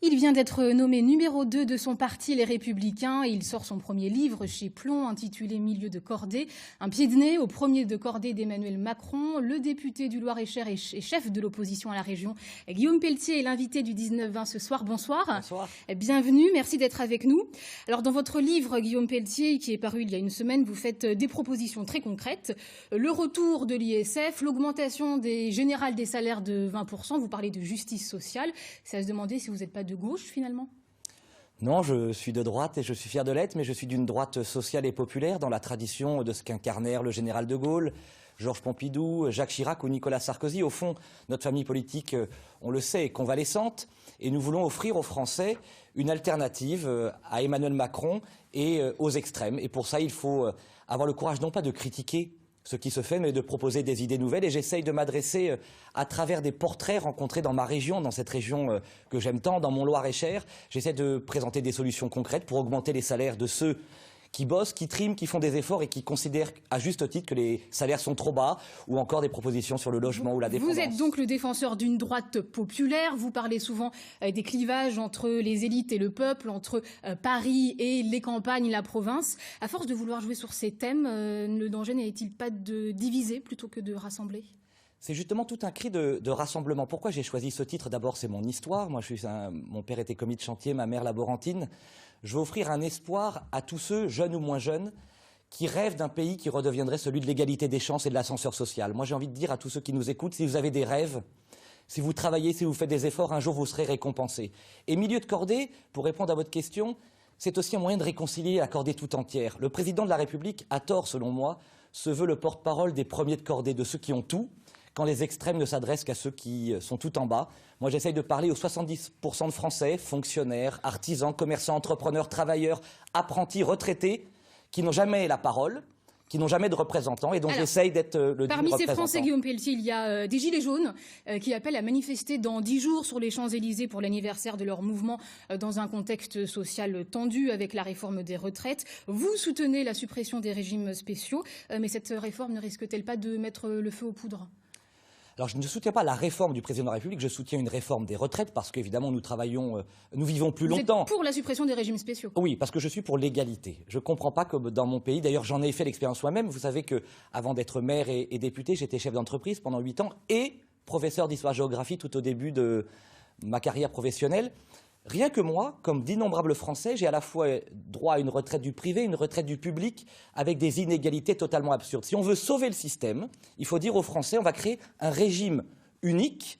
Il vient d'être nommé numéro 2 de son parti, Les Républicains. Il sort son premier livre chez Plomb, intitulé Milieu de cordée. Un pied de nez au premier de cordée d'Emmanuel Macron. Le député du Loir-et-Cher et chef de l'opposition à la région, Guillaume Pelletier, est l'invité du 19-20 ce soir. Bonsoir. Bonsoir. Bienvenue, merci d'être avec nous. Alors, dans votre livre, Guillaume Pelletier, qui est paru il y a une semaine, vous faites des propositions très concrètes. Le retour de l'ISF, l'augmentation générale des salaires de 20%. Vous parlez de justice sociale. C'est à se demander si vous n'êtes pas de gauche, finalement? Non, je suis de droite et je suis fier de l'être, mais je suis d'une droite sociale et populaire dans la tradition de ce qu'incarnèrent le général de Gaulle, Georges Pompidou, Jacques Chirac ou Nicolas Sarkozy. Au fond, notre famille politique, on le sait, est convalescente et nous voulons offrir aux Français une alternative à Emmanuel Macron et aux extrêmes. Et pour ça, il faut avoir le courage non pas de critiquer ce qui se fait, mais de proposer des idées nouvelles. Et j'essaye de m'adresser à travers des portraits rencontrés dans ma région, dans cette région que j'aime tant, dans mon Loir-et-Cher. J'essaie de présenter des solutions concrètes pour augmenter les salaires de ceux qui bossent, qui triment, qui font des efforts et qui considèrent à juste titre que les salaires sont trop bas, ou encore des propositions sur le logement ou la dépendance. Vous êtes donc le défenseur d'une droite populaire. Vous parlez souvent des clivages entre les élites et le peuple, entre Paris et les campagnes, la province. À force de vouloir jouer sur ces thèmes, le danger n'est-il pas de diviser plutôt que de rassembler ? C'est justement tout un cri de rassemblement. Pourquoi j'ai choisi ce titre? D'abord, c'est mon histoire. Moi, mon père était commis de chantier, ma mère laborantine. Je veux offrir un espoir à tous ceux, jeunes ou moins jeunes, qui rêvent d'un pays qui redeviendrait celui de l'égalité des chances et de l'ascenseur social. Moi, j'ai envie de dire à tous ceux qui nous écoutent, si vous avez des rêves, si vous travaillez, si vous faites des efforts, un jour vous serez récompensés. Et milieu de cordée, pour répondre à votre question, c'est aussi un moyen de réconcilier la cordée tout entière. Le président de la République, à tort selon moi, se veut le porte-parole des premiers de cordée, de ceux qui ont tout, quand les extrêmes ne s'adressent qu'à ceux qui sont tout en bas. Moi, j'essaye de parler aux 70% de Français, fonctionnaires, artisans, commerçants, entrepreneurs, travailleurs, apprentis, retraités, qui n'ont jamais la parole, qui n'ont jamais de représentants, et donc j'essaye d'être le représentant. Parmi ces Français, Guillaume Pelletier, il y a des Gilets jaunes qui appellent à manifester dans 10 jours sur les Champs-Élysées pour l'anniversaire de leur mouvement dans un contexte social tendu avec la réforme des retraites. Vous soutenez la suppression des régimes spéciaux, mais cette réforme ne risque-t-elle pas de mettre le feu aux poudres ? Alors, je ne soutiens pas la réforme du président de la République, je soutiens une réforme des retraites parce qu'évidemment, nous vivons plus longtemps. Vous êtes pour la suppression des régimes spéciaux? Oui, parce que je suis pour l'égalité. Je ne comprends pas que dans mon pays, d'ailleurs j'en ai fait l'expérience moi-même, vous savez qu'avant d'être maire et député, j'étais chef d'entreprise pendant 8 ans et professeur d'histoire-géographie tout au début de ma carrière professionnelle. Rien que moi, comme d'innombrables Français, j'ai à la fois droit à une retraite du privé, une retraite du public, avec des inégalités totalement absurdes. Si on veut sauver le système, il faut dire aux Français, on va créer un régime unique,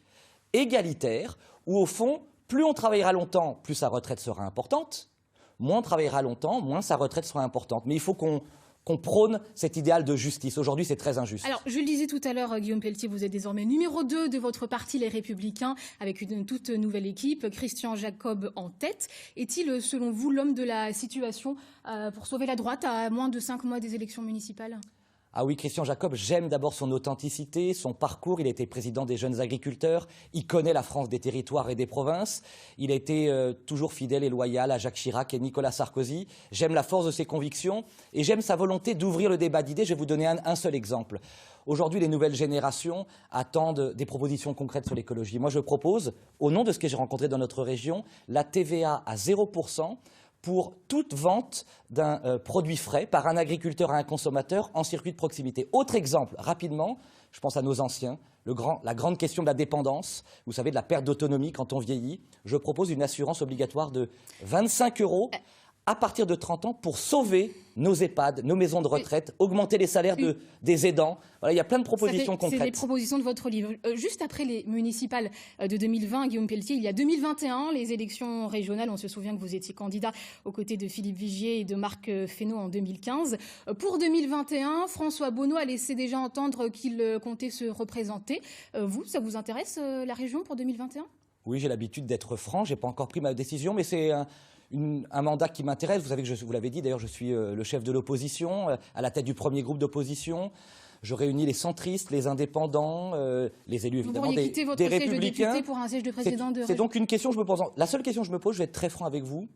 égalitaire, où au fond, plus on travaillera longtemps, plus sa retraite sera importante, moins on travaillera longtemps, moins sa retraite sera importante. Mais il faut qu'on prône cet idéal de justice. Aujourd'hui, c'est très injuste. Alors, je le disais tout à l'heure, Guillaume Pelletier, vous êtes désormais numéro 2 de votre parti, Les Républicains, avec une toute nouvelle équipe, Christian Jacob en tête. Est-il, selon vous, l'homme de la situation pour sauver la droite à moins de 5 mois des élections municipales ? Ah oui, Christian Jacob, j'aime d'abord son authenticité, son parcours. Il a été président des jeunes agriculteurs. Il connaît la France des territoires et des provinces. Il a été toujours fidèle et loyal à Jacques Chirac et Nicolas Sarkozy. J'aime la force de ses convictions et j'aime sa volonté d'ouvrir le débat d'idées. Je vais vous donner un seul exemple. Aujourd'hui, les nouvelles générations attendent des propositions concrètes sur l'écologie. Moi, je propose, au nom de ce que j'ai rencontré dans notre région, la TVA à 0%. Pour toute vente d'un produit frais par un agriculteur à un consommateur en circuit de proximité. Autre exemple, rapidement, je pense à nos anciens, la grande question de la dépendance, vous savez, de la perte d'autonomie quand on vieillit. Je propose une assurance obligatoire de 25 € à partir de 30 ans pour sauver nos EHPAD, nos maisons de retraite, augmenter les salaires des aidants. Voilà, il y a plein de propositions concrètes. C'est les propositions de votre livre. Juste après les municipales de 2020, Guillaume Pelletier, il y a 2021, les élections régionales. On se souvient que vous étiez candidat aux côtés de Philippe Vigier et de Marc Fesneau en 2015. Pour 2021, François Bonneau a laissé déjà entendre qu'il comptait se représenter. Vous, ça vous intéresse, la région, pour 2021 ? Oui, j'ai l'habitude d'être franc. Je n'ai pas encore pris ma décision, mais c'est un mandat qui m'intéresse. Vous savez que vous l'avez dit, d'ailleurs, je suis le chef de l'opposition, à la tête du premier groupe d'opposition. Je réunis les centristes, les indépendants, les élus évidemment des républicains. Vous pourriez quitter votre siège de député pour un siège de président de région. C'est donc une question que je me pose. La seule question que je me pose, je vais être très franc avec vous,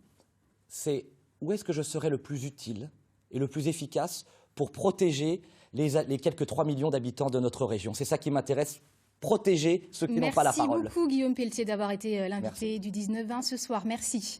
c'est où est-ce que je serai le plus utile et le plus efficace pour protéger les quelques 3 millions d'habitants de notre région. C'est ça qui m'intéresse protéger ceux qui n'ont pas la parole. Merci beaucoup Guillaume Pelletier d'avoir été l'invité du 19-20 ce soir. Merci.